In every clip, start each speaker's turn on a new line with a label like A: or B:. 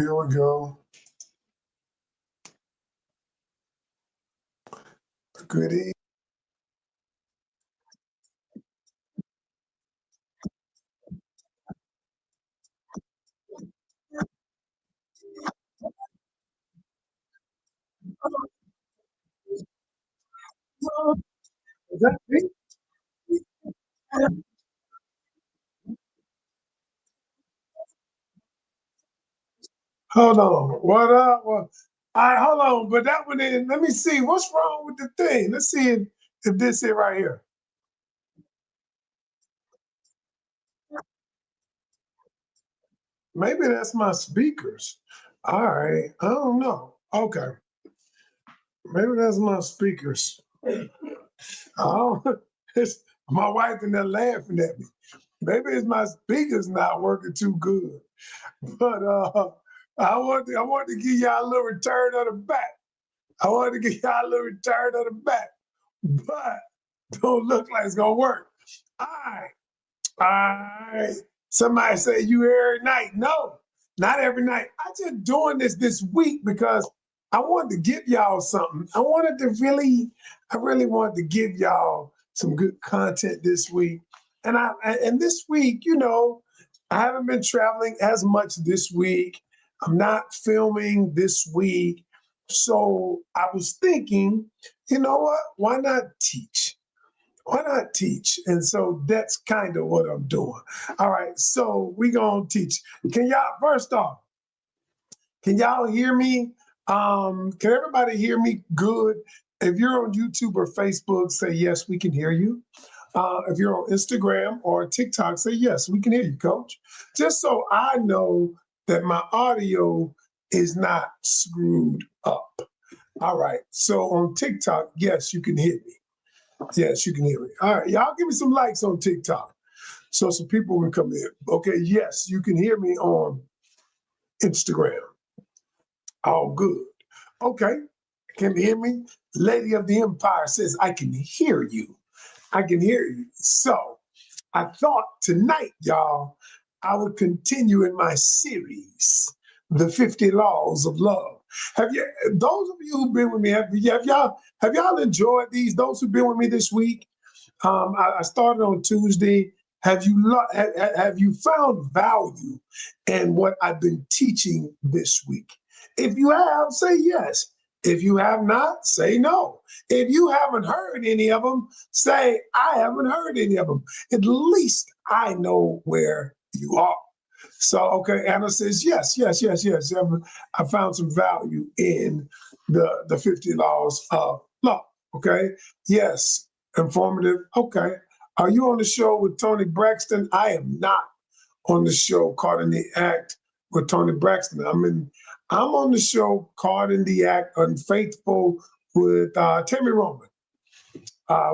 A: here we go. Good evening. Is that me? Hold on. What up? Well, all right, hold on. But that one in, let me see. What's wrong with the thing? Let's see if this it right here. Maybe that's my speakers. All right. I don't know. Okay. Maybe that's my speakers. Oh, it's my wife and they're laughing at me. Maybe it's my speakers not working too good. But I want to give y'all a little return of the back. I want to give y'all a little return of the back. But don't look like it's gonna work. All right. All right. Somebody say you every night. No, not every night. I just doing this week because I wanted to give y'all something. I really wanted to give y'all some good content this week. And this week, I haven't been traveling as much this week. I'm not filming this week. So I was thinking, you know what? Why not teach? Why not teach? And so that's kind of what I'm doing. All right, so we gonna teach. Can y'all first off, can y'all hear me? Can everybody hear me good? If you're on YouTube or Facebook, say yes, we can hear you. If you're on Instagram or TikTok, say yes, we can hear you, Coach. Just so I know that my audio is not screwed up. All right. So on TikTok, yes, you can hear me. Yes, you can hear me. All right, y'all give me some likes on TikTok so some people will come in. Okay, yes, you can hear me on Instagram. All good. Okay, can you hear me? Lady of the Empire says, I can hear you. I can hear you. So I thought tonight, y'all, I would continue in my series, The 50 Laws of Love. Those of you who've been with me, have y'all enjoyed these? Those who've been with me this week, I started on Tuesday. Have you found value in what I've been teaching this week? If you have, say yes. If you have not, say no. If you haven't heard any of them, say I haven't heard any of them. At least I know where you are. So, okay, Anna says yes, yes, yes, yes. I found some value in the 50 laws of love. Okay, yes, informative. Okay, are you on the show with Tony Braxton? I am not on the show Caught in the Act with Tony Braxton. I'm on the show Caught in the Act Unfaithful with Tammy Roman.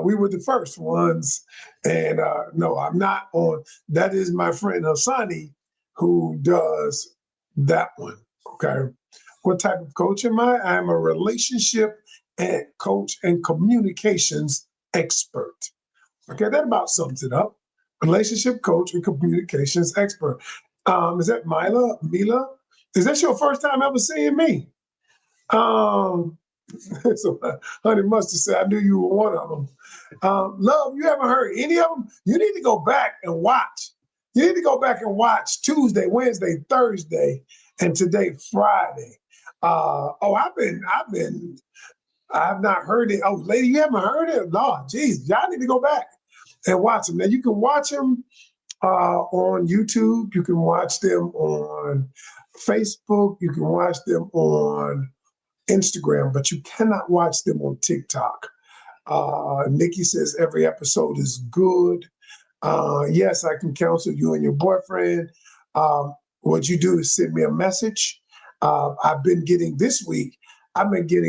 A: We were the first ones, and no, I'm not on. That is my friend Hassani who does that one. Okay, what type of coach am I? I'm a relationship and coach and communications expert. Okay, that about sums it up. Relationship coach and communications expert. Is that Mila? Is that your first time ever seeing me? Um, so Honey Mustard said, I knew you were one of them. Love, you haven't heard any of them? You need to go back and watch. You need to go back and watch Tuesday, Wednesday, Thursday, and today, Friday. I've not heard it. Oh, lady, you haven't heard it? No, geez, y'all need to go back and watch them. Now you can watch them on YouTube. You can watch them on Facebook. You can watch them on Instagram, but you cannot watch them on TikTok. Nikki says every episode is good. Yes, I can counsel you and your boyfriend. What you do is send me a message. I've been getting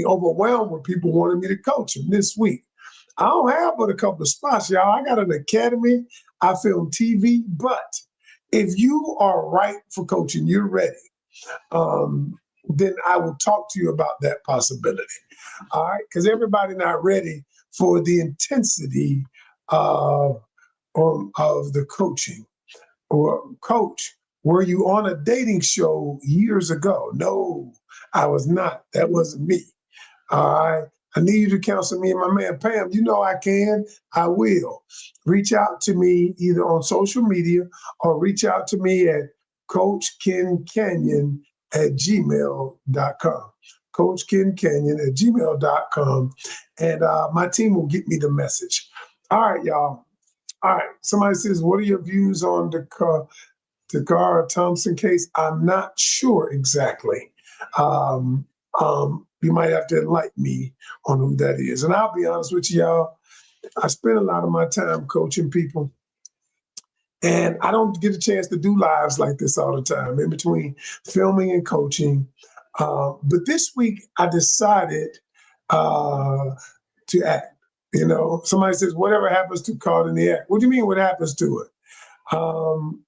A: overwhelmed with people wanting me to coach them this week. I don't have but a couple of spots, y'all. I got an academy. I film TV, but if you are right for coaching, you're ready. Then I will talk to you about that possibility. All right, because everybody not ready for the intensity of the coaching. Or coach, were you on a dating show years ago? No, I was not. That wasn't me. All right. I need you to counsel me and my man Pam. You know I can. I will. Reach out to me either on social media or reach out to me at coachkencanyon@gmail.com. coachkencanyon@gmail.com. And my team will get me the message. All right, y'all. All right. Somebody says, what are your views on the Gar Thompson case? I'm not sure exactly. You might have to enlighten me on who that is. And I'll be honest with y'all, I spend a lot of my time coaching people, and I don't get a chance to do lives like this all the time in between filming and coaching. But this week I decided to act. You know, somebody says, whatever happens to caught in the act. What do you mean what happens to it?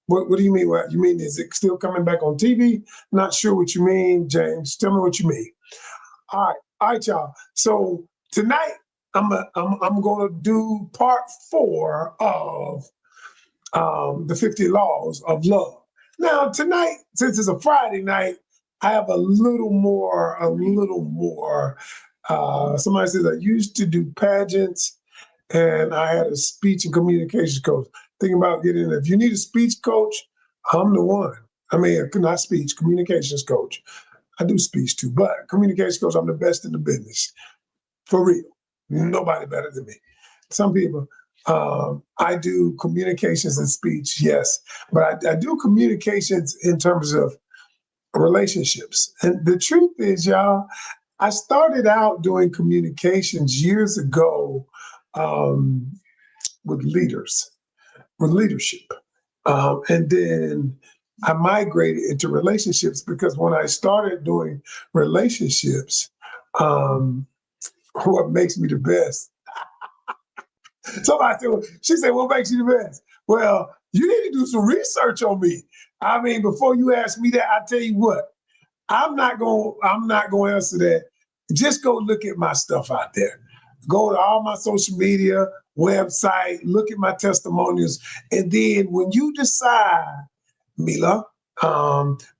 A: What do you mean? What you mean? Is it still coming back on TV? Not sure what you mean, James. Tell me what you mean. All right, y'all. So tonight I'm going to do part 4 of the 50 Laws of Love. Now tonight, since it's a Friday night, I have a little more. Somebody says I used to do pageants, and I had a speech and communications coach. Thinking about getting it. If you need a speech coach, I'm the one. I mean, not speech, communications coach. I do speech too, but communications coach, I'm the best in the business. For real. Nobody better than me. Some people, I do communications and speech, yes, but I do communications in terms of relationships. And the truth is, y'all, I started out doing communications years ago with leadership. And then I migrated into relationships because when I started doing relationships, what makes me the best? Somebody said, she said, what makes you the best? Well, you need to do some research on me. I mean, before you ask me that, I tell you what, I'm not going to answer that. Just go look at my stuff out there. Go to all my social media, website, look at my testimonials. And then when you decide, Mila,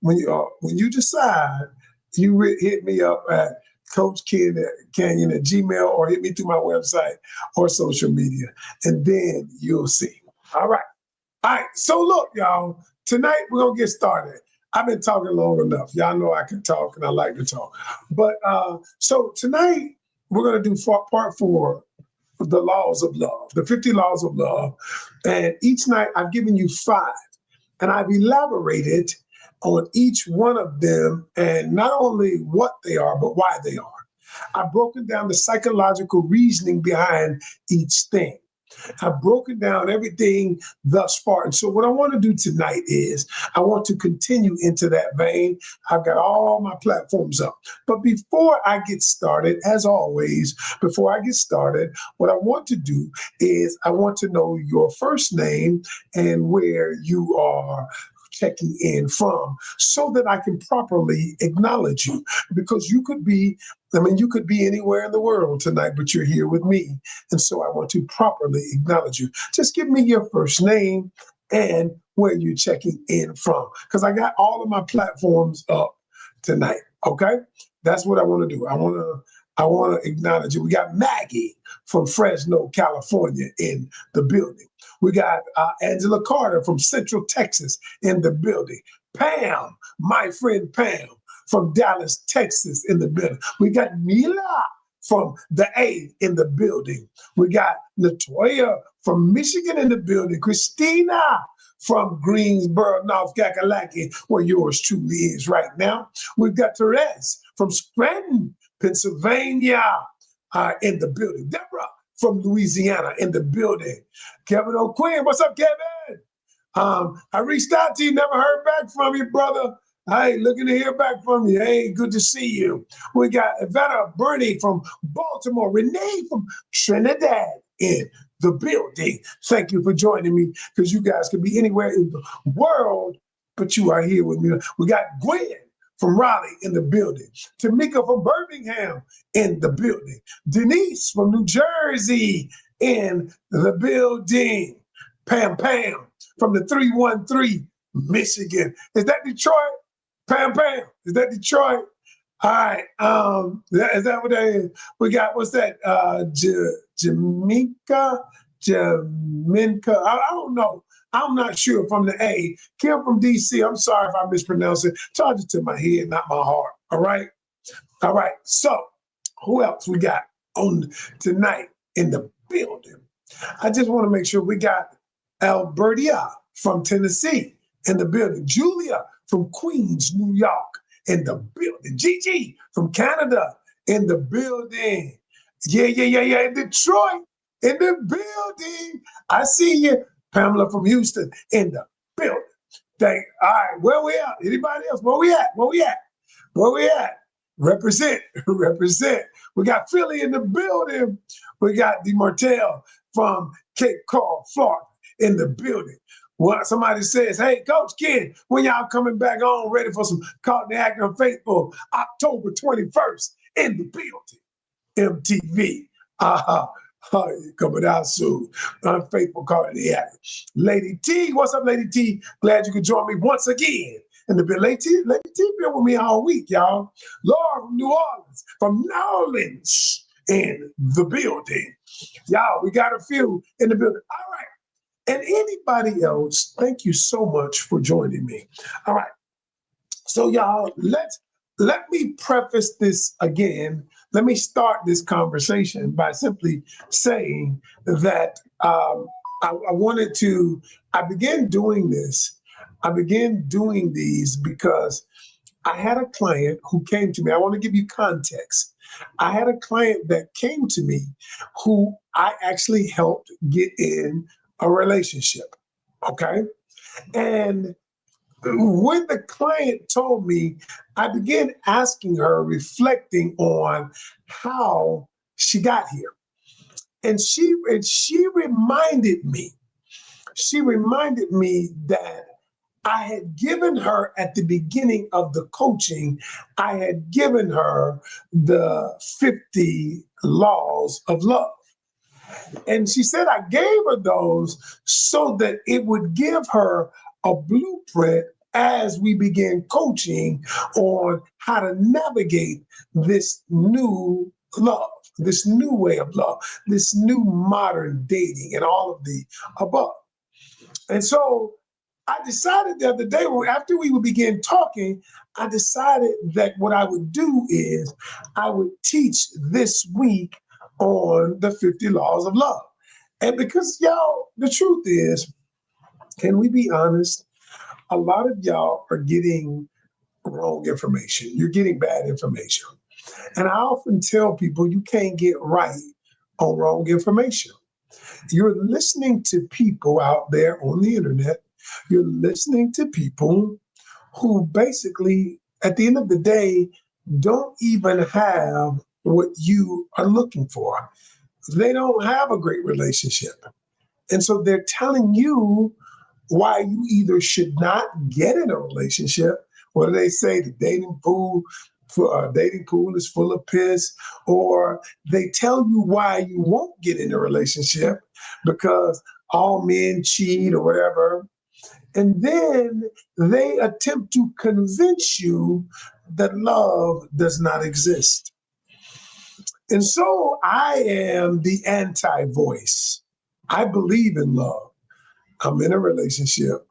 A: when you decide, you hit me up at Coach Canion at Gmail, or hit me through my website or social media, and then you'll see. All right. So look, y'all, tonight we're going to get started. I've been talking long enough. Y'all know I can talk and I like to talk. But so tonight we're going to do part 4 of the laws of love, the 50 laws of love. And each night I've given you 5. And I've elaborated on each one of them, and not only what they are, but why they are. I've broken down the psychological reasoning behind each thing. I've broken down everything thus far. And so what I want to do tonight is I want to continue into that vein. I've got all my platforms up. But before I get started, as always, what I want to do is I want to know your first name and where you are checking in from, so that I can properly acknowledge you, because you could be anywhere in the world tonight, but you're here with me. And so I want to properly acknowledge you. Just give me your first name and where you're checking in from, because I got all of my platforms up tonight. Okay. That's what I want to do. I want to acknowledge you. We got Maggie from Fresno, California in the building. We got Angela Carter from Central Texas in the building. Pam, my friend Pam from Dallas, Texas in the building. We got Mila from the A in the building. We got Latoya from Michigan in the building. Christina from Greensboro, North Kakalaki, where yours truly is right now. We've got Therese from Scranton, Pennsylvania in the building. Deborah from Louisiana in the building. Kevin O'Quinn, what's up, Kevin? I reached out to you, never heard back from you, brother. Hey, looking to hear back from you. Hey, good to see you. We got Iveta Bernie from Baltimore, Renee from Trinidad in the building. Thank you for joining me, because you guys could be anywhere in the world, but you are here with me. We got Gwen from Raleigh in the building. Tamika from Birmingham in the building. Denise from New Jersey in the building. Pam from the 313 Michigan. Is that Detroit? Pam Pam. Is that Detroit? All right. Is that what that is? We got, what's that? Jamaica? Jaminka? I don't know. I'm not sure from the A. Kim from DC. I'm sorry if I mispronounce it. Charge it to my head, not my heart. All right. All right. So who else we got on tonight in the building? I just want to make sure we got Albertia from Tennessee in the building. Julia from Queens, New York in the building. Gigi from Canada in the building. Yeah. Detroit in the building. I see you. Pamela from Houston in the building. All right, where we at? Anybody else? Where we at? Where we at? Represent. We got Philly in the building. We got DeMartell from Cape Coral, Florida in the building. Well, somebody says, hey, Coach Kid, when y'all coming back on ready for some Caught in the Act Unfaithful October 21st in the building. MTV. Coming out soon. Unfaithful Caught in the Act. Lady T, what's up, Lady T? Glad you could join me once again. In the building. Lady T been with me all week, y'all. Laura from New Orleans in the building. Y'all, we got a few in the building. All right. And anybody else, thank you so much for joining me. All right. So y'all, let me preface this again. Let me start this conversation by simply saying that I began doing this. I began doing these because I had a client who came to me. I want to give you context. I had a client that came to me who I actually helped get in a relationship. Okay. And when the client told me, I began asking her, reflecting on how she got here. And she reminded me that I had given her at the beginning of the coaching, I had given her the 50 laws of love. And she said I gave her those so that it would give her a blueprint as we began coaching on how to navigate this new love, this new way of love, this new modern dating and all of the above. And so I decided the other day, after we would begin talking, I decided that what I would do is I would teach this week on the 50 laws of love. And because y'all, the truth is, can we be honest? A lot of y'all are getting wrong information. You're getting bad information. And I often tell people you can't get right on wrong information. You're listening to people out there on the internet. You're listening to people who basically, at the end of the day, don't even have what you are looking for. They don't have a great relationship. And so they're telling you why you either should not get in a relationship, or they say the dating pool is full of piss, or they tell you why you won't get in a relationship because all men cheat or whatever. And then they attempt to convince you that love does not exist. And so I am the anti-voice. I believe in love. I'm in a relationship.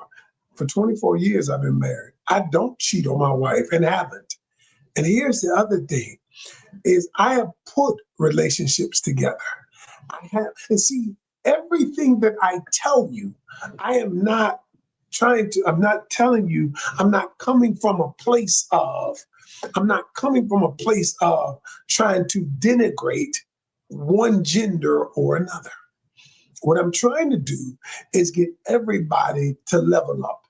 A: For 24 years, I've been married. I don't cheat on my wife and haven't. And here's the other thing is I have put relationships together. And see, everything that I tell you, I'm not telling you, I'm not coming from a place of trying to denigrate one gender or another. What I'm trying to do is get everybody to level up,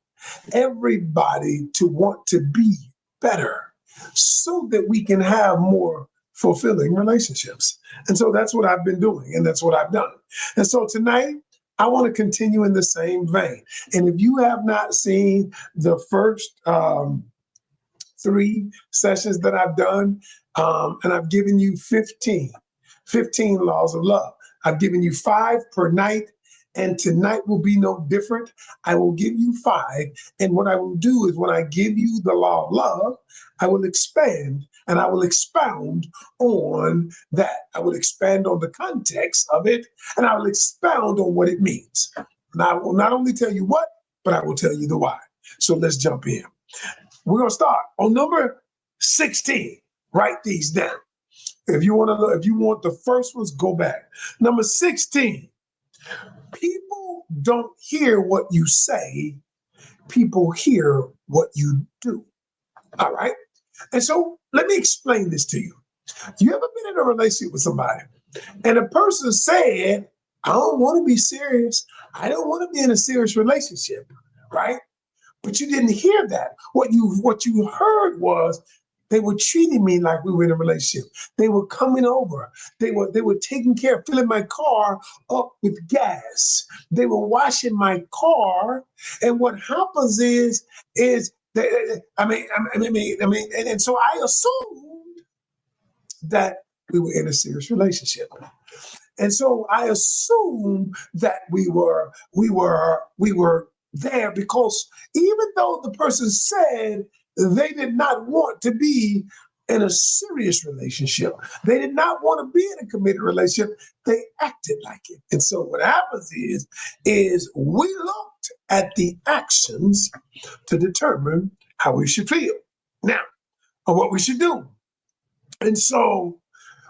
A: everybody to want to be better so that we can have more fulfilling relationships. And so that's what I've been doing, and that's what I've done. And so tonight, I want to continue in the same vein. And if you have not seen the first 3 sessions that I've done, and I've given you 15 laws of love. I've given you 5 per night, And tonight will be no different. I will give you 5. And what I will do is when I give you the law of love, I will expand and I will expound on that. I will expand on the context of it and I will expound on what it means. And I will not only tell you what, but I will tell you the why. So let's jump in. We're going to start on number 16. Write these down. If you want to look, if you want the first ones, go back. Number 16. People don't hear what you say. People hear what you do. All right. And so let me explain this to you. You ever been in a relationship with somebody and a person said, I don't want to be serious. I don't want to be in a serious relationship. Right. But you didn't hear that. What you heard was they were treating me like we were in a relationship. They were coming over. They were taking care of filling my car up with gas. They were washing my car. And what happens is they, and so I assumed that we were in a serious relationship. And so I assumed that we were there because even though the person said they did not want to be in a serious relationship, they did not want to be in a committed relationship, they acted like it. And so what happens is we looked at the actions to determine how we should feel now or what we should do. And so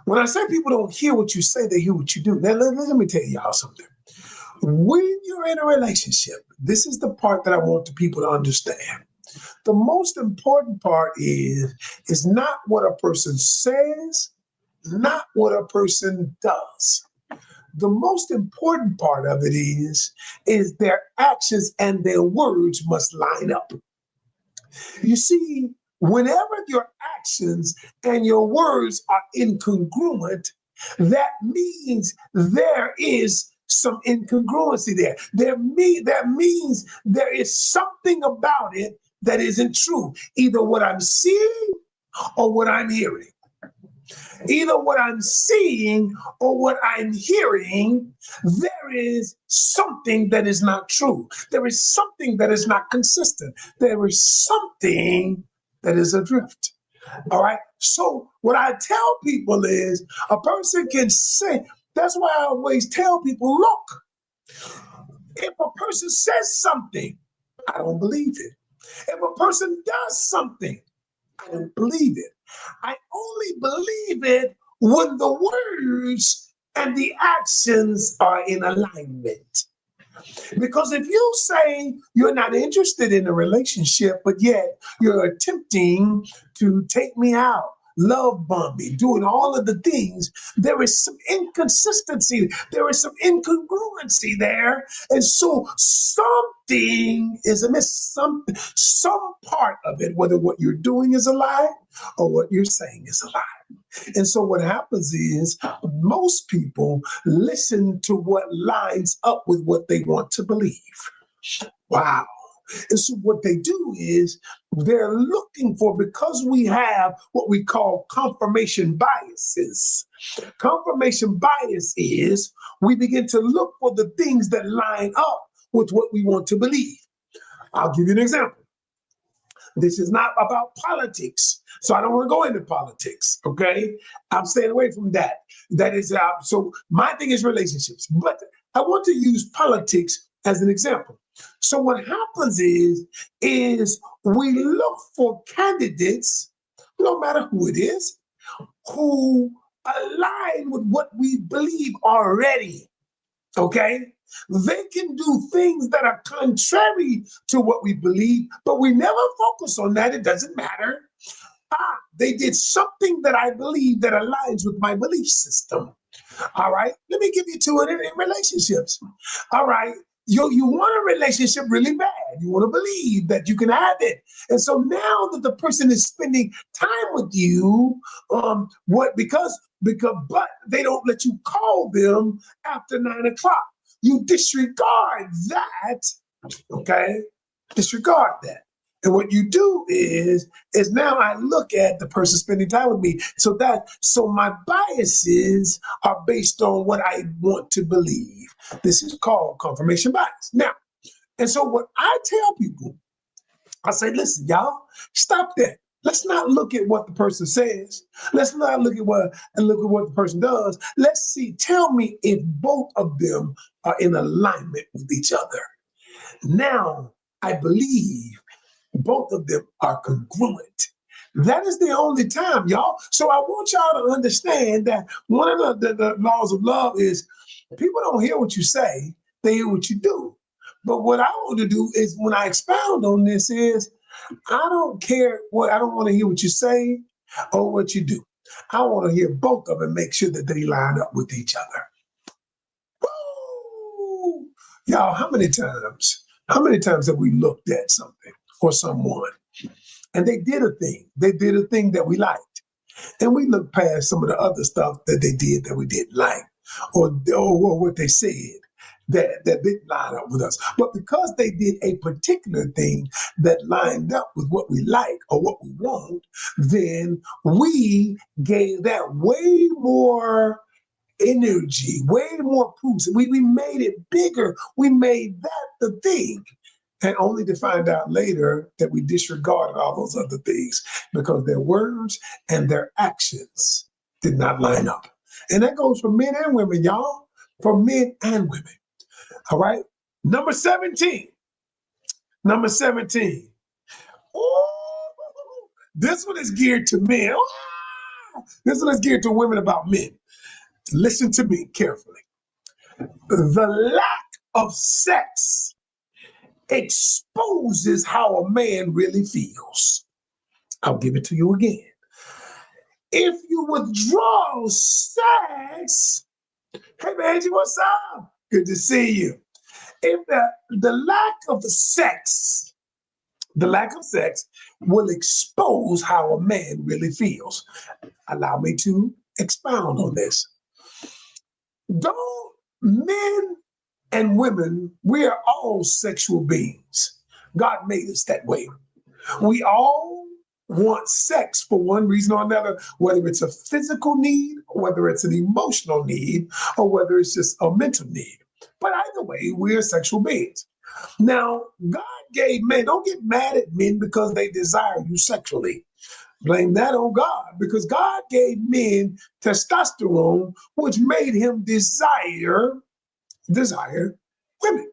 A: when I say people don't hear what you say, they hear what you do. Now, let me tell y'all something. When you're in a relationship, this is the part that I want the people to understand. The most important part is not what a person says, not what a person does. The most important part of it is their actions and their words must line up. You see, whenever your actions and your words are incongruent, that means there is some incongruency there. That means there is something about it that isn't true. Either what I'm seeing or what I'm hearing. Either what I'm seeing or what I'm hearing, there is something that is not true. There is something that is not consistent. There is something that is adrift. All right. So what I tell people is a person can say, that's why I always tell people, look, if a person says something, I don't believe it. If a person does something, I don't believe it. I only believe it when the words and the actions are in alignment. Because if you say you're not interested in a relationship, but yet you're attempting to take me out, love bomb me, doing all of the things, there is some inconsistency, there is some incongruency there. And so something is amiss, some part of it, whether what you're doing is a lie or what you're saying is a lie. And so what happens is most people listen to what lines up with what they want to believe. Wow. And so what they do is they're looking for, because we have what we call confirmation biases. Confirmation bias is we begin to look for the things that line up with what we want to believe. I'll give you an example. This is not about politics, so I don't want to go into politics, okay? I'm staying away from that. That is, so my thing is relationships, but I want to use politics as an example. So what happens is we look for candidates, no matter who it is, who align with what we believe already, okay? They can do things that are contrary to what we believe, but we never focus on that. It doesn't matter. They did something that I believe that aligns with my belief system. All right. Let me give you two in relationships. All right. You want a relationship really bad. You want to believe that you can have it. And so now that the person is spending time with you, but they don't let you call them after 9 o'clock. You disregard that, okay? Disregard that. And what you do is now I look at the person spending time with me. So my biases are based on what I want to believe. This is called confirmation bias. Now, and so what I tell people, I say, listen, y'all, stop that. Let's not look at what the person says. Let's not look at what the person does. Let's see, tell me if both of them are in alignment with each other. Now, I believe both of them are congruent. That is the only time, y'all. So I want y'all to understand that one of the laws of love is people don't hear what you say, they hear what you do. But what I want to do is when I expound on this is I don't care what, I don't want to hear what you say or what you do. I want to hear both of them, make sure that they line up with each other. Woo! Y'all, how many times have we looked at something or someone and they did a thing? They did a thing that we liked. And we looked past some of the other stuff that they did that we didn't like, or what they said that didn't line up with us. But because they did a particular thing that lined up with what we like or what we want, then we gave that way more energy, way more proof. We made it bigger. We made that the thing. And only to find out later that we disregarded all those other things because their words and their actions did not line up. And that goes for men and women, y'all, for men and women. All right. Number 17. Number 17. Ooh, this one is geared to men. Ooh, this one is geared to women about men. Listen to me carefully. The lack of sex exposes how a man really feels. I'll give it to you again. If you withdraw sex, hey Angie, what's up? Good to see you. If the lack of sex will expose how a man really feels. Allow me to expound on this. Don't men and women, we are all sexual beings. God made us that way. We all want sex for one reason or another, whether it's a physical need, whether it's an emotional need, or whether it's just a mental need. But either way, we're sexual beings. Now, God gave men, don't get mad at men because they desire you sexually. Blame that on God because God gave men testosterone, which made him desire women.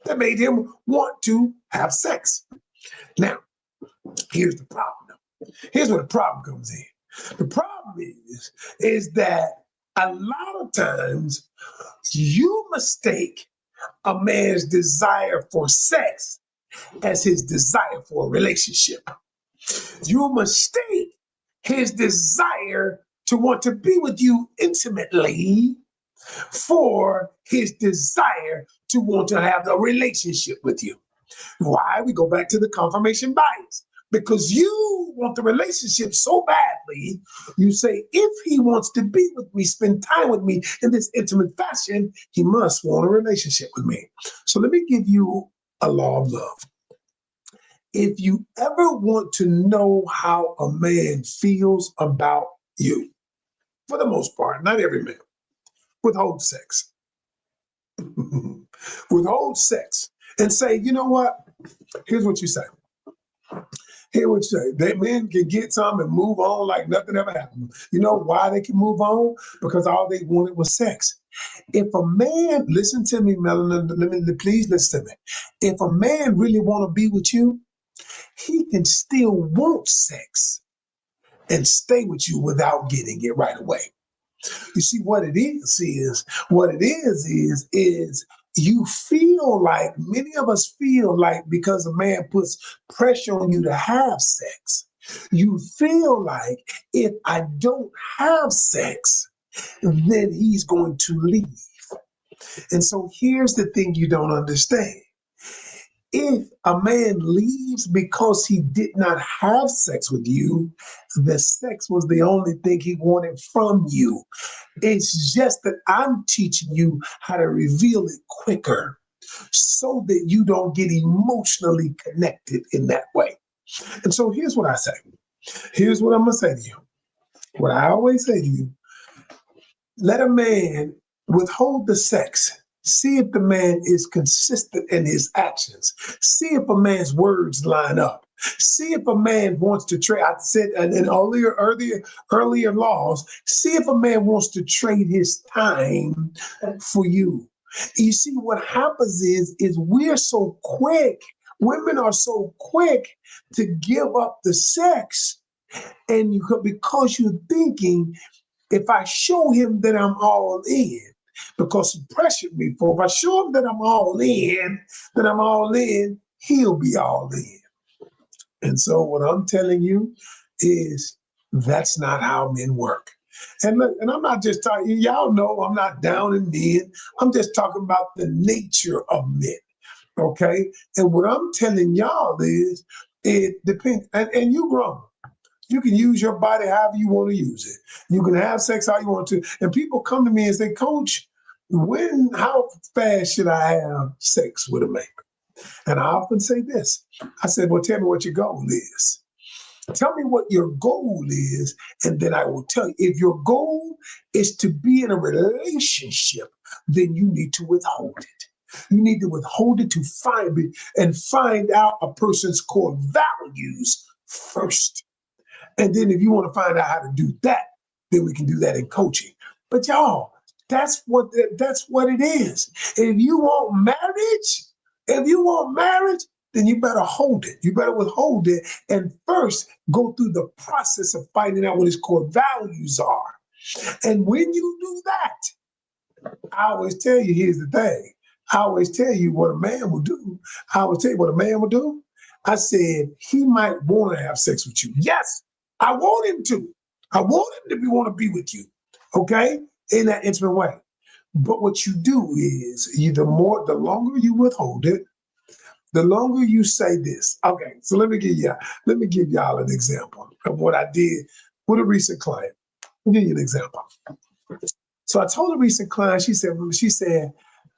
A: That made him want to have sex. Now, here's the problem. Here's where the problem comes in. The problem is that a lot of times you mistake a man's desire for sex as his desire for a relationship. You mistake his desire to want to be with you intimately for his desire to want to have a relationship with you. Why? We go back to the confirmation bias. Because you want the relationship so badly, you say, if he wants to be with me, spend time with me in this intimate fashion, he must want a relationship with me. So let me give you a law of love. If you ever want to know how a man feels about you, for the most part, not every man, withhold sex. Withhold sex and say, you know what? Here's what you say. Here's what you say. That men can get some and move on like nothing ever happened. You know why they can move on? Because all they wanted was sex. If a man, listen to me, Melanie, please listen to me. If a man really want to be with you, he can still want sex and stay with you without getting it right away. You see what it is you feel like, many of us feel like because a man puts pressure on you to have sex, you feel like if I don't have sex, then he's going to leave. And so here's the thing you don't understand. If a man leaves because he did not have sex with you, the sex was the only thing he wanted from you. It's just that I'm teaching you how to reveal it quicker so that you don't get emotionally connected in that way. And so here's what I say. Here's what I'm going to say to you. What I always say to you, let a man withhold the sex. See if the man is consistent in his actions. See if a man's words line up. See if a man wants to trade. I said in earlier laws. See if a man wants to trade his time for you. You see, what happens is we're so quick. Women are so quick to give up the sex, and because you're thinking, if I show him that I'm all in, because he pressured me for, if I show him that I'm all in, he'll be all in. And so what I'm telling you is that's not how men work. And look, and I'm not just talking, y'all know I'm not down in men. I'm just talking about the nature of men. Okay. And what I'm telling y'all is it depends, and you grown. You can use your body however you want to use it. You can have sex how you want to. And people come to me and say, Coach, how fast should I have sex with a man? And I often say this. I said, well, tell me what your goal is. Tell me what your goal is, and then I will tell you. If your goal is to be in a relationship, then you need to withhold it. You need to withhold it to find out a person's core values first. And then if you want to find out how to do that, then we can do that in coaching. But y'all, that's what it is. If you want marriage, then you better hold it. You better withhold it and first go through the process of finding out what his core values are. And when you do that, I always tell you, here's the thing. I always tell you what a man will do. I always tell you what a man will do. I said, he might want to have sex with you. Yes, I want him to. I want him to want to be with you, okay, in that intimate way. But what you do is, the longer you withhold it, the longer you say this. Okay, so let me give y'all an example of what I did with a recent client. I'll give you an example. So I told a recent client, she said,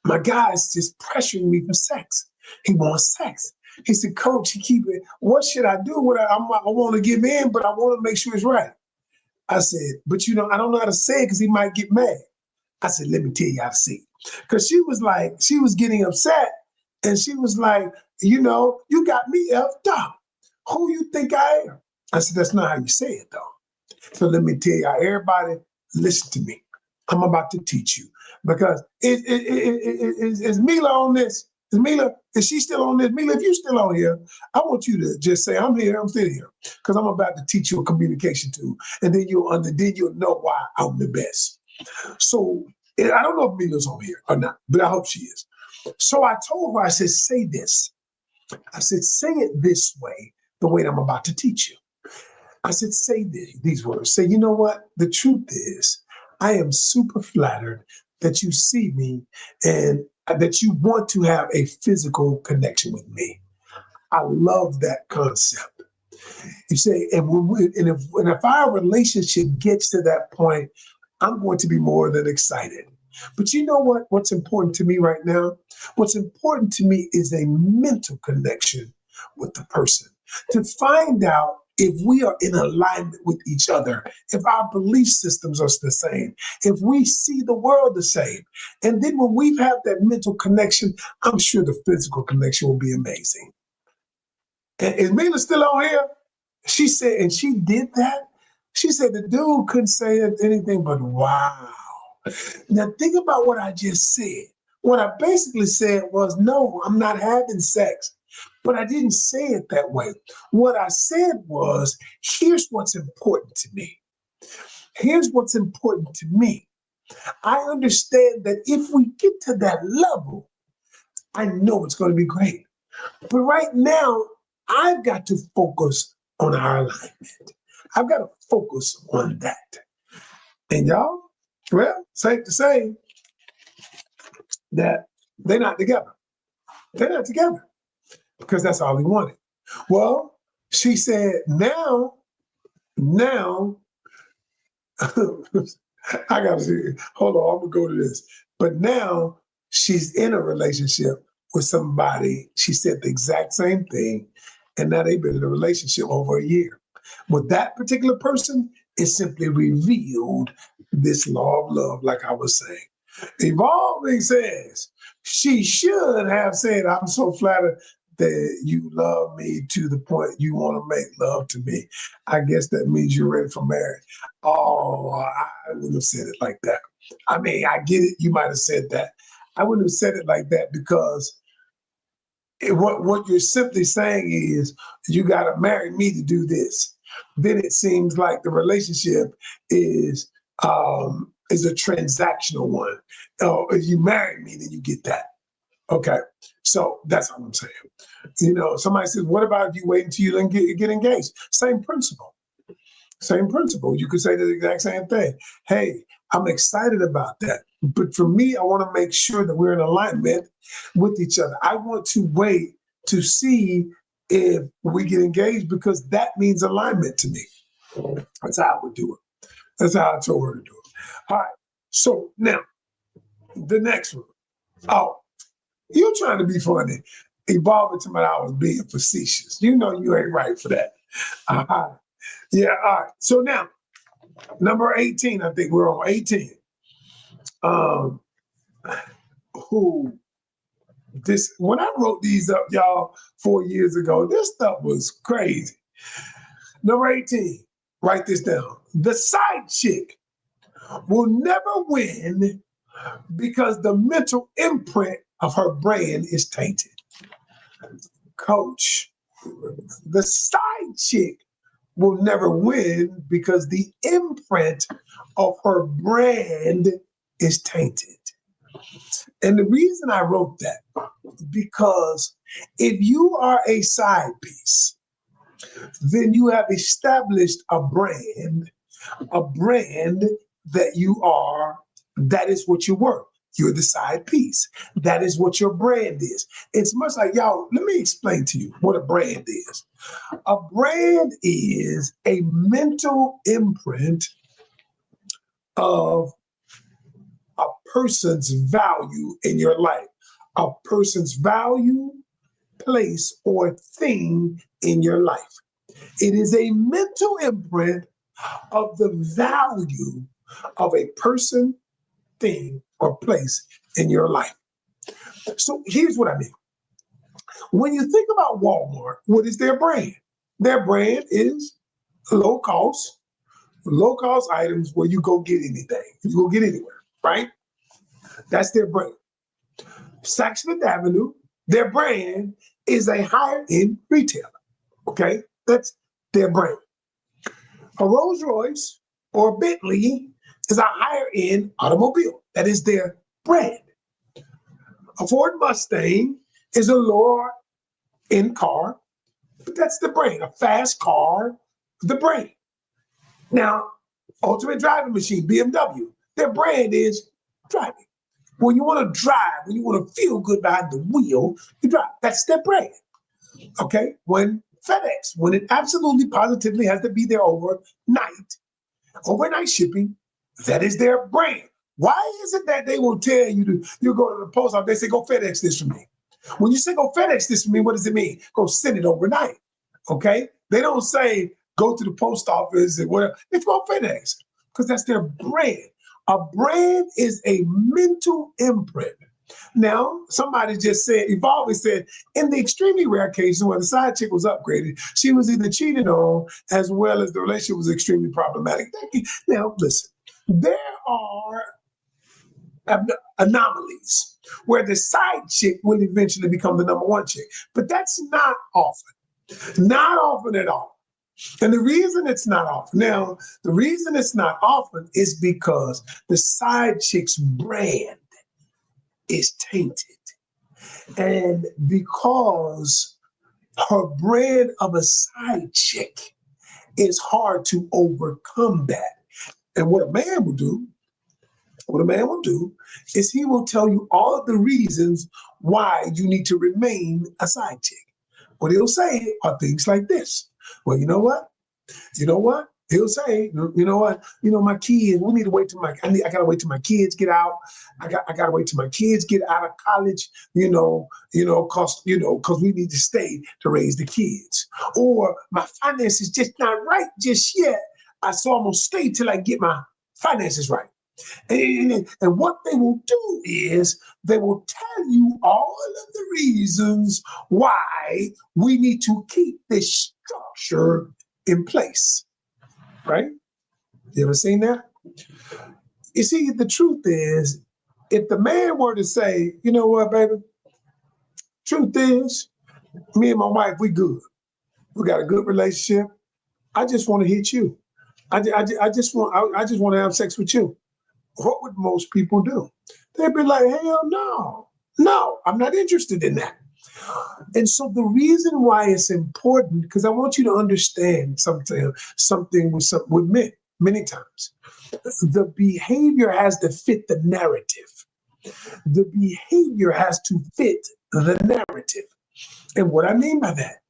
A: my guy's just pressuring me for sex. He wants sex. He said, Coach, what should I do? I want to give in, but I want to make sure it's right. I said, but I don't know how to say it because he might get mad. I said, let me tell you how to say it. Because she was getting upset, and she was like, you got me effed up. Who you think I am? I said, that's not how you say it, though. So let me tell you, everybody, listen to me. I'm about to teach you. Because is Mila on this? Is she still on this? Mila, if you're still on here, I want you to just say, I'm here, I'm still here. Because I'm about to teach you a communication tool. And then you'll know why I'm the best. So I don't know if Mila's on here or not, but I hope she is. So I told her, I said, say this. I said, say it this way, the way I'm about to teach you. I said, say these words. Say, you know what? The truth is, I am super flattered that you see me and that you want to have a physical connection with me. I love that concept. You say, if our relationship gets to that point, I'm going to be more than excited. But you know what? What's important to me right now? What's important to me is a mental connection with the person to find out if we are in alignment with each other, if our belief systems are the same, if we see the world the same. And then when we've had that mental connection, I'm sure the physical connection will be amazing. And is Mila still on here? She said, and she did that. She said the dude couldn't say anything but wow. Now think about what I just said. What I basically said was, no, I'm not having sex. But I didn't say it that way. What I said was, here's what's important to me. Here's what's important to me. I understand that if we get to that level, I know it's going to be great. But right now, I've got to focus on our alignment. I've got to focus on that. And y'all, well, safe to say that they're not together. They're not together because that's all he wanted. Well, she said, now, I got to see, hold on, I'm going to go to this. But now she's in a relationship with somebody. She said the exact same thing. and now they've been in a relationship over a year. With that particular person, it simply revealed this law of love, like I was saying. Evolving says she should have said, I'm so flattered that you love me to the point you want to make love to me. I guess that means you're ready for marriage. Oh, I wouldn't have said it like that. I mean, I get it. You might have said that. I wouldn't have said it like that because what you're simply saying is you got to marry me to do this. Then it seems like the relationship is a transactional one. If you marry me, then you get that. Okay, so that's what I'm saying. You know, somebody says, "What about if you wait until you get engaged?" Same principle. Same principle. You could say the exact same thing. Hey, I'm excited about that. But for me, I want to make sure that we're in alignment with each other. I want to wait to see if we get engaged because that means alignment to me. That's how I would do it. That's how I told her to do it. All right. So now, the next one. Oh, you trying to be funny. Evolving to my I was being facetious. You know you ain't right for that. Yeah, all right. So now, number 18, I think we're on 18. Who this when I wrote these up, y'all, 4 years ago, this stuff was crazy. Number 18, write this down. The side chick will never win because the mental imprint of her brand is tainted. Coach, the side chick will never win because the imprint of her brand is tainted. And the reason I wrote that, because if you are a side piece, then you have established a brand that you are, that is what you were. You're the side piece. That is what your brand is. It's much like, y'all, let me explain to you what a brand is. A brand is a mental imprint of a person's value in your life, a person's value, place, or thing in your life. It is a mental imprint of the value of a person, thing, or place in your life. So here's what I mean. When you think about Walmart, what is their brand? Their brand is low cost items where you go get anything. You go get anywhere, right? That's their brand. Saks Fifth Avenue, their brand is a higher end retailer. Okay, that's their brand. A Rolls Royce or Bentley is a higher end automobile. That is their brand. A Ford Mustang is a lower end car, but that's the brand. A fast car, the brand. Now, Ultimate Driving Machine, BMW, their brand is driving. When you want to drive, when you want to feel good behind the wheel, you drive. That's their brand. Okay? When FedEx, when it absolutely positively has to be there overnight shipping, that is their brand. Why is it that they will tell you you go to the post office, they say, go FedEx this for me. When you say go FedEx this for me, what does it mean? Go send it overnight. Okay? They don't say go to the post office and whatever. They go FedEx because that's their brand. A brand is a mental imprint. Now, somebody just said, Evolve said, in the extremely rare cases where the side chick was upgraded, she was either cheated on as well as the relationship was extremely problematic. Now, listen, there are anomalies where the side chick will eventually become the number one chick, but that's not often at all. And the reason it's not often is because the side chick's brand is tainted. And because her brand of a side chick is hard to overcome that. And what a man will do is he will tell you all of the reasons why you need to remain a side chick. What he'll say are things like this. Well, you know what? He'll say, you know what, my kids, we need to wait till I gotta wait till my kids get out. I gotta wait till my kids get out of college, cause we need to stay to raise the kids. Or my finances just not right just yet. So I'm gonna stay till I get my finances right. And what they will do is they will tell you all of the reasons why we need to keep this structure in place, right? You ever seen that? You see, the truth is, if the man were to say, you know what, baby, truth is, me and my wife, we good. We got a good relationship. I just want to hit you. I just want to have sex with you. What would most people do? They'd be like, hell no, no, I'm not interested in that. And so the reason why it's important, because I want you to understand something with men many times. The behavior has to fit the narrative. The behavior has to fit the narrative. And what I mean by that,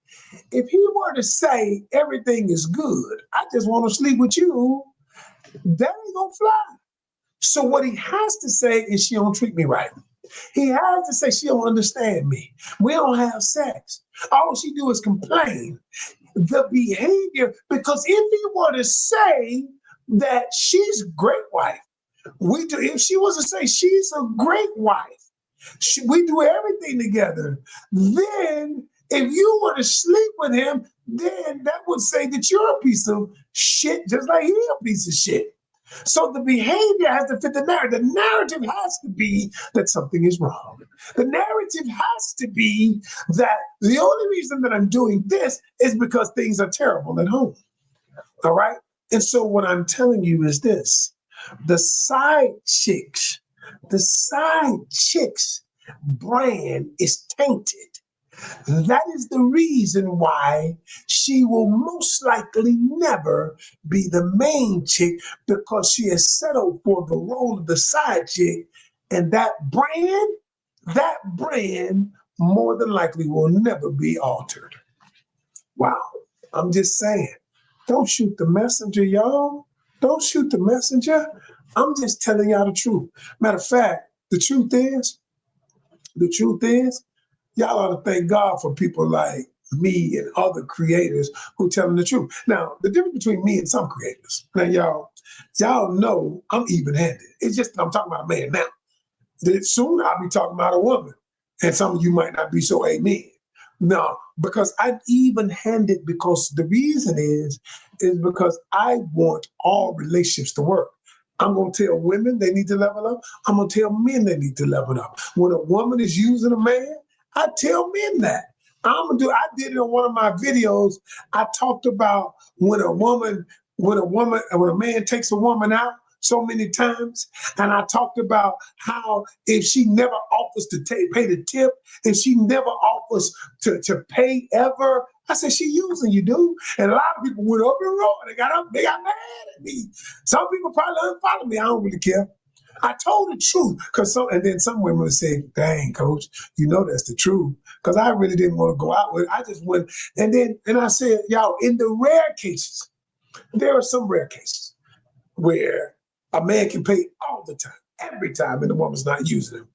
A: if he were to say everything is good, I just want to sleep with you, that ain't gonna fly. So what he has to say is she don't treat me right. He has to say she don't understand me. We don't have sex. All she do is complain. The behavior, because if he were to say that she's a great wife, if she was to say she's a great wife, we do everything together, then if you were to sleep with him, then that would say that you're a piece of shit, just like he's a piece of shit. So the behavior has to fit the narrative. The narrative has to be that something is wrong. The narrative has to be that the only reason that I'm doing this is because things are terrible at home. All right? And so what I'm telling you is this. The side chicks brand is tainted. That is the reason why she will most likely never be the main chick, because she has settled for the role of the side chick. And that brand more than likely will never be altered. Wow. I'm just saying, don't shoot the messenger, y'all. Don't shoot the messenger. I'm just telling y'all the truth. Matter of fact, the truth is, y'all ought to thank God for people like me and other creators who telling the truth. Now, the difference between me and some creators, now y'all know I'm even-handed. It's just I'm talking about a man now. Soon I'll be talking about a woman, and some of you might not be so amen. No, because I'm even-handed, because the reason is because I want all relationships to work. I'm going to tell women they need to level up. I'm going to tell men they need to level up. When a woman is using a man, I tell men that. I did it in one of my videos. I talked about when a man takes a woman out so many times, and I talked about how if she never offers to pay the tip, if she never offers to pay ever, I said, she using you, dude. And a lot of people went up and roared. They got mad at me. Some people probably unfollowed me. I don't really care. I told the truth, and then some women would say, dang, coach, that's the truth. Because I really didn't want to go out with it. I just went, and I said, y'all, in the rare cases, there are some rare cases where a man can pay all the time, every time, and the woman's not using him.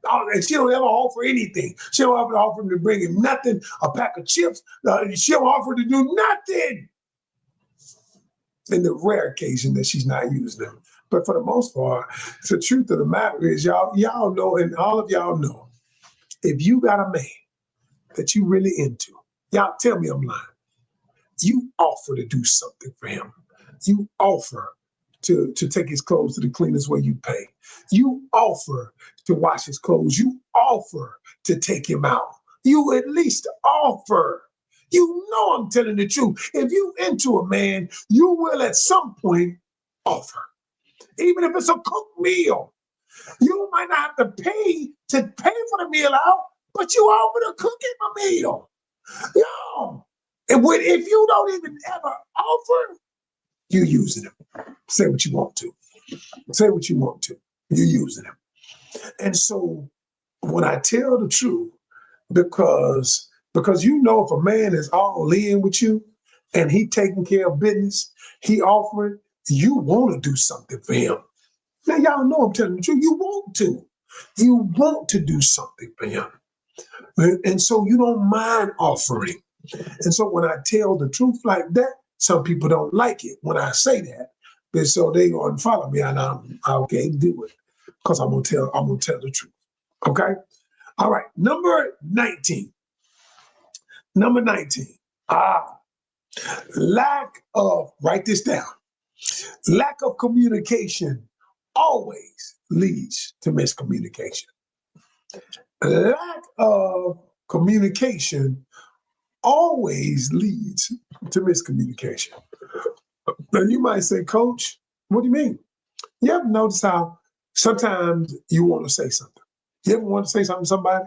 A: And she don't ever offer anything. She don't ever offer him to bring him nothing, a pack of chips. She don't offer to do nothing. In the rare occasion that she's not using them. But for the most part, the truth of the matter is, y'all know, and all of y'all know, if you got a man that you really into, y'all tell me I'm lying. You offer to do something for him. You offer to take his clothes to the cleaners where you pay. You offer to wash his clothes. You offer to take him out. You at least offer. You know I'm telling the truth. If you into a man, you will at some point offer. Even if it's a cooked meal. You might not have to pay for the meal out, but you offer to cook him a meal. Yo, if you don't even ever offer, you using him. Say what you want to. Say what you want to. You're using him. And so when I tell the truth, because if a man is all in with you, and he taking care of business, he offering, you want to do something for him. Now, y'all know I'm telling the truth. You want to. You want to do something for him. And so you don't mind offering. And so when I tell the truth like that, some people don't like it when I say that. And so they go and follow me, and I'm okay, do it. Because I'm gonna tell the truth. Okay? All right, number 19. Number 19. Lack of, write this down. Lack of communication always leads to miscommunication. Lack of communication always leads to miscommunication. Now you might say, Coach, what do you mean? You ever notice how sometimes you want to say something? You ever want to say something to somebody,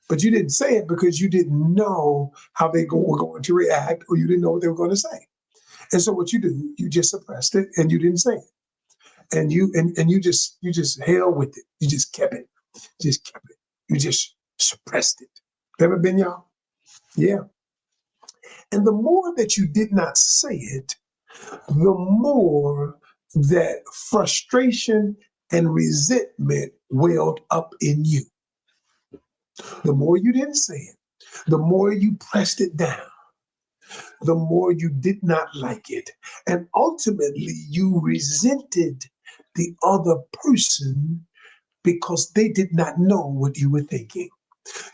A: but you didn't say it because you didn't know how were going to react, or you didn't know what they were going to say. And so what you do, you just suppressed it and you didn't say it. And you just held with it. You just kept it. Just kept it. You just suppressed it. Ever been, y'all? Yeah. And the more that you did not say it, the more that frustration and resentment welled up in you. The more you didn't say it, the more you pressed it down, the more you did not like it. And ultimately, you resented the other person because they did not know what you were thinking.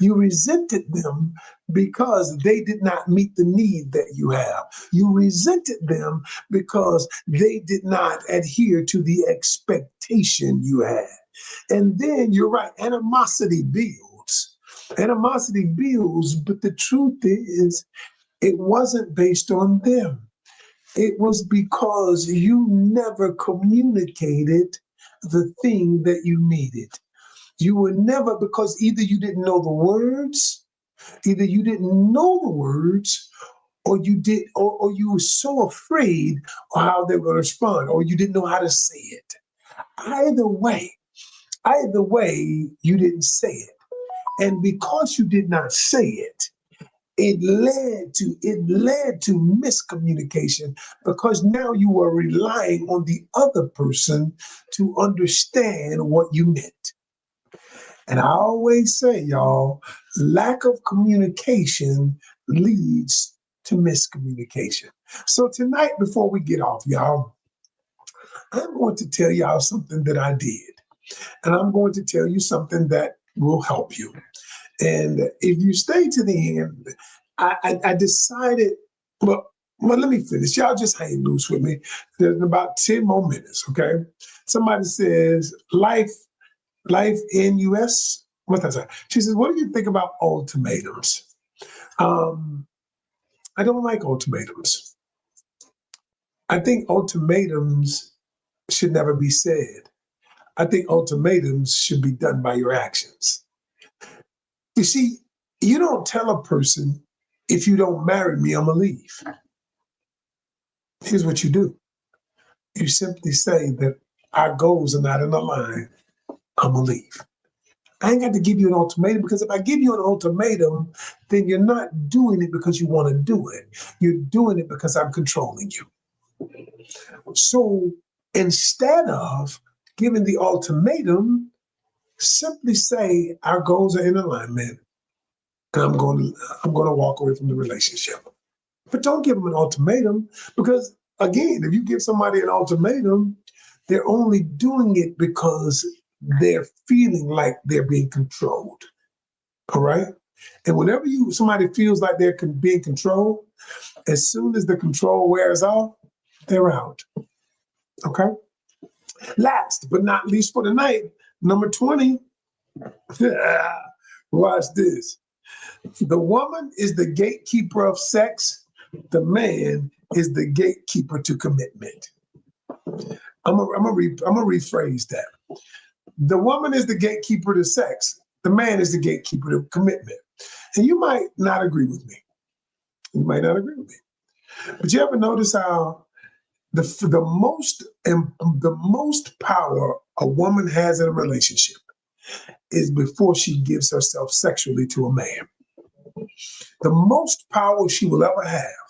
A: You resented them because they did not meet the need that you have. You resented them because they did not adhere to the expectation you had. And then you're right, animosity builds. Animosity builds, but the truth is, it wasn't based on them. It was because you never communicated the thing that you needed. You were never, because either you didn't know the words, or you did, or you were so afraid of how they were going to respond, or you didn't know how to say it. Either way, you didn't say it. And because you did not say it, it led to miscommunication, because now you were relying on the other person to understand what you meant. And I always say, y'all, lack of communication leads to miscommunication. So tonight, before we get off, y'all, I'm going to tell y'all something that I did. And I'm going to tell you something that will help you. And if you stay to the end, I decided, well, let me finish. Y'all just hang loose with me. There's about 10 more minutes, okay? Somebody says, life in US. What's that say? She says, what do you think about ultimatums? I don't like ultimatums. I think ultimatums should never be said. I think ultimatums should be done by your actions. You see, you don't tell a person, if you don't marry me, I'm gonna leave. Here's what you do. You simply say that our goals are not in line, I'm gonna leave. I ain't got to give you an ultimatum, because if I give you an ultimatum, then you're not doing it because you want to do it. You're doing it because I'm controlling you. So instead of giving the ultimatum, simply say our goals are in alignment, and I'm going to walk away from the relationship. But don't give them an ultimatum, because again, if you give somebody an ultimatum, they're only doing it because they're feeling like they're being controlled. All right. And whenever somebody feels like they're being controlled, as soon as the control wears off, they're out. Okay. Last but not least for tonight, number 20. Watch this. The woman is the gatekeeper of sex. The man is the gatekeeper to commitment. I'm gonna rephrase that. The woman is the gatekeeper to sex. The man is the gatekeeper to commitment. And you might not agree with me. But you ever notice how the most power a woman has in a relationship is before she gives herself sexually to a man. The most power she will ever have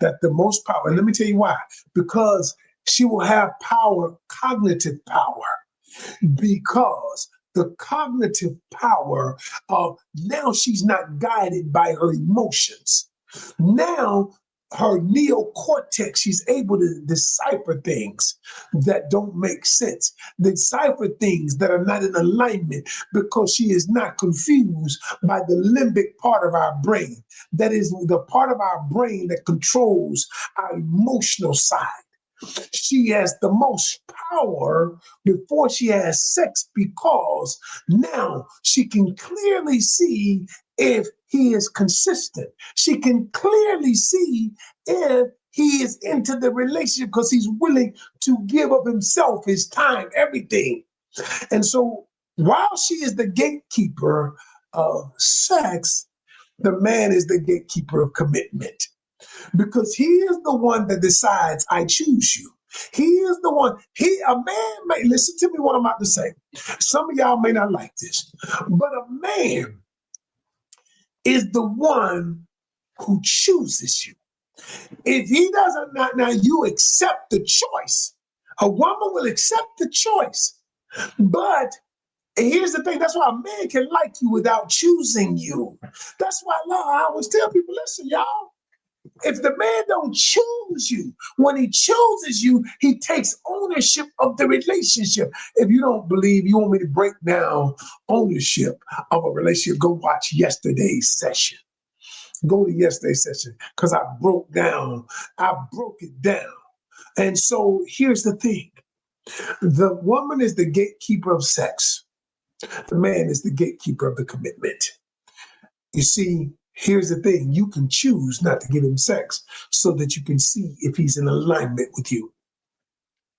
A: That the most power, and let me tell you why. Because she will have power, cognitive power, because the cognitive power of now she's not guided by her emotions. Now her neocortex, she's able to decipher things that don't make sense, decipher things that are not in alignment because she is not confused by the limbic part of our brain. That is the part of our brain that controls our emotional side. She has the most power before she has sex because now she can clearly see if he is consistent. She can clearly see if he is into the relationship because he's willing to give up himself, his time, everything. And so while she is the gatekeeper of sex, the man is the gatekeeper of commitment because he is the one that decides, I choose you. He is the one. A man may listen to me what I'm about to say. Some of y'all may not like this, but a man is the one who chooses you. If he doesn't, now you accept the choice. A woman will accept the choice, but here's the thing. That's why a man can like you without choosing you. That's why I always tell people, listen, y'all. If the man don't choose you, when he chooses you, he takes ownership of the relationship. If you don't believe, you want me to break down ownership of a relationship, go watch yesterday's session. Go to yesterday's session because I broke it down. And so here's the thing. The woman is the gatekeeper of sex. The man is the gatekeeper of the commitment. You see, here's the thing. You can choose not to give him sex so that you can see if he's in alignment with you,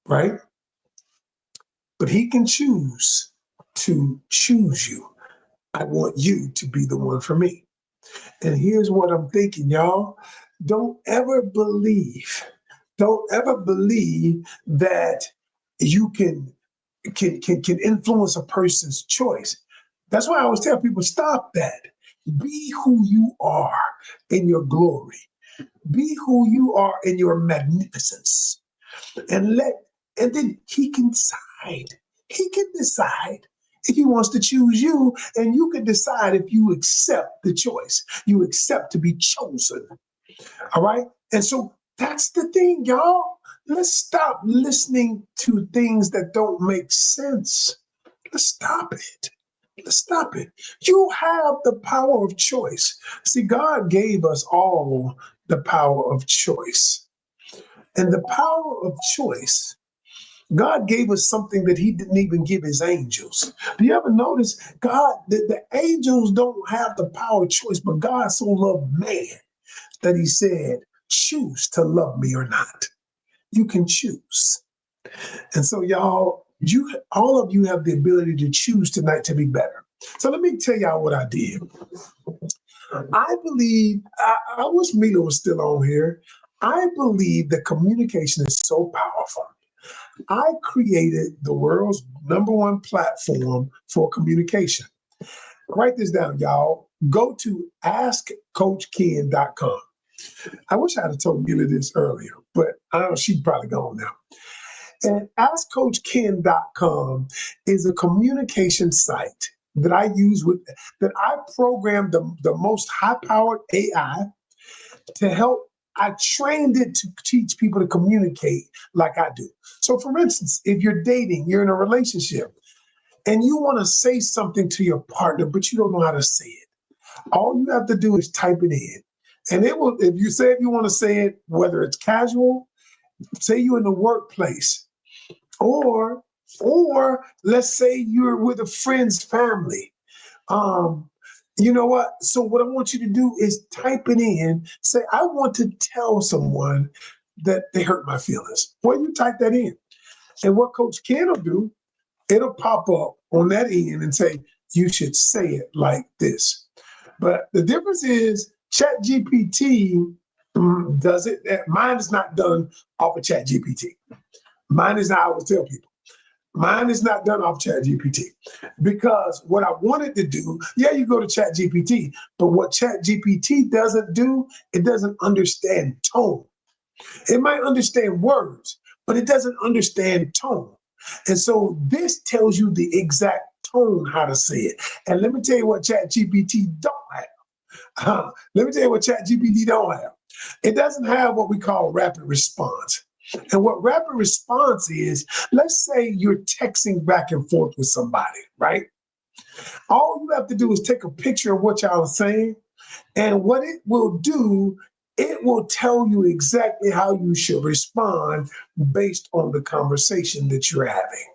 A: right? But he can choose to choose you. I want you to be the one for me. And here's what I'm thinking, y'all. Don't ever believe that you can influence a person's choice. That's why I always tell people, stop that. Be who you are in your glory. Be who you are in your magnificence. And then he can decide. He can decide if he wants to choose you, and you can decide if you accept the choice. You accept to be chosen. All right? And so that's the thing, y'all. Let's stop listening to things that don't make sense. Let's stop it. Let's stop it. You have the power of choice. See, God gave us all the power of choice. And the power of choice, God gave us something that he didn't even give his angels. Do you ever notice the angels don't have the power of choice, but God so loved man that he said, choose to love me or not. You can choose. And so y'all, all of you have the ability to choose tonight to be better. So let me tell y'all what I did. I believe, I wish Mila was still on here. I believe that communication is so powerful. I created the world's #1 platform for communication. Write this down, y'all. Go to askcoachken.com. I wish I had told Mila this earlier, but I don't know, she's probably gone now. And askcoachken.com is a communication site that I use that I programmed the most high-powered AI to help. I trained it to teach people to communicate like I do. So for instance, if you're dating, you're in a relationship, and you want to say something to your partner, but you don't know how to say it, all you have to do is type it in. And it will, if you want to say it, whether it's casual, say you're in the workplace, or let's say you're with a friend's family. You know what? So what I want you to do is type it in. Say, I want to tell someone that they hurt my feelings. Well, you type that in. And what Coach Ken will do, it'll pop up on that end and say, you should say it like this. But the difference is ChatGPT does it. Mine is not done off of ChatGPT. Mine is how I always tell people. Mine is not done off ChatGPT because what I wanted to do, yeah, you go to ChatGPT, but what ChatGPT doesn't do, it doesn't understand tone. It might understand words, but it doesn't understand tone. And so this tells you the exact tone how to say it. And let me tell you what ChatGPT don't have. Let me tell you what ChatGPT don't have. It doesn't have what we call rapid response. And what rapid response is, let's say you're texting back and forth with somebody, right? All you have to do is take a picture of what y'all are saying, and what it will do, it will tell you exactly how you should respond based on the conversation that you're having.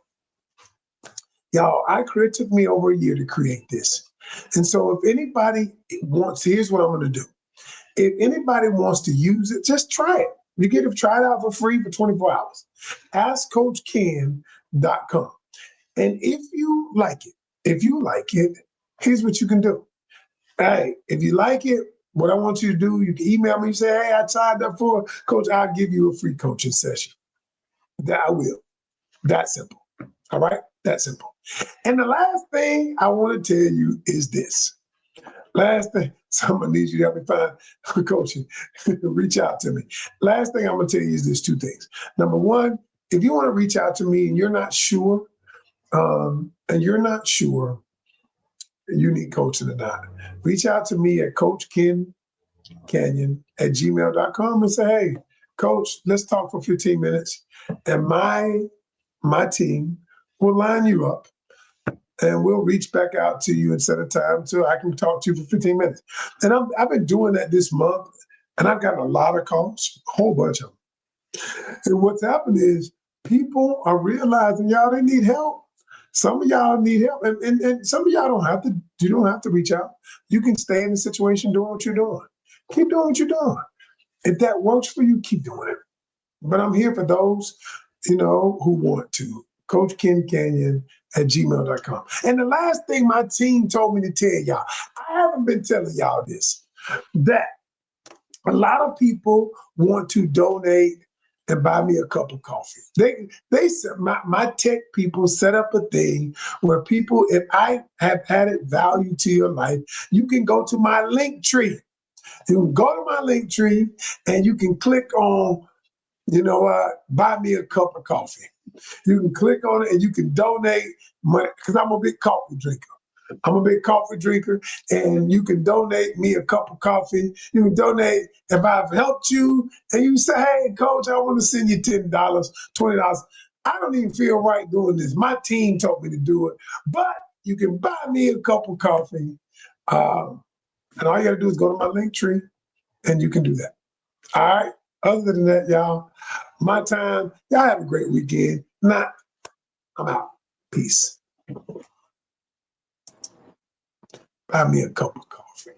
A: Y'all, it took me over a year to create this. And so if anybody wants, here's what I'm going to do. If anybody wants to use it, just try it. You get to try it out for free for 24 hours. AskCoachKen.com. And if you like it, here's what you can do. Hey, if you like it, what I want you to do, you can email me and say, hey, I signed up for Coach, I'll give you a free coaching session. That I will. That simple. All right? That simple. And the last thing I want to tell you is this. Last thing, someone needs you to help me find coaching. Reach out to me. Last thing I'm going to tell you is this, two things. Number one, if you want to reach out to me and you're not sure, you need coaching or not, reach out to me at Coach Ken Canion at gmail.com and say, hey, Coach, let's talk for 15 minutes. And my team will line you up and we'll reach back out to you and set a time so I can talk to you for 15 minutes. And I've been doing that this month, and I've gotten a lot of calls, a whole bunch of them. And what's happened is people are realizing, y'all, they need help. Some of y'all need help, and some of y'all you don't have to reach out. You can stay in the situation doing what you're doing. Keep doing what you're doing. If that works for you, keep doing it. But I'm here for those, who want to. Coach Ken Canion at gmail.com. And the last thing my team told me to tell y'all, I haven't been telling y'all this, that a lot of people want to donate and buy me a cup of coffee. They said my tech people set up a thing where people, if I have added value to your life, you can go to my link tree. You can go to my link tree and you can click on, buy me a cup of coffee. You can click on it and you can donate money, because I'm a big coffee drinker. And you can donate me a cup of coffee. You can donate if I've helped you, and you say, hey, Coach, I want to send you $10, $20. I don't even feel right doing this. My team told me to do it, but you can buy me a cup of coffee. And all you got to do is go to my link tree, and you can do that. All right? Other than that, y'all, my time, y'all have a great weekend. I'm out. Peace. Buy me a cup of coffee.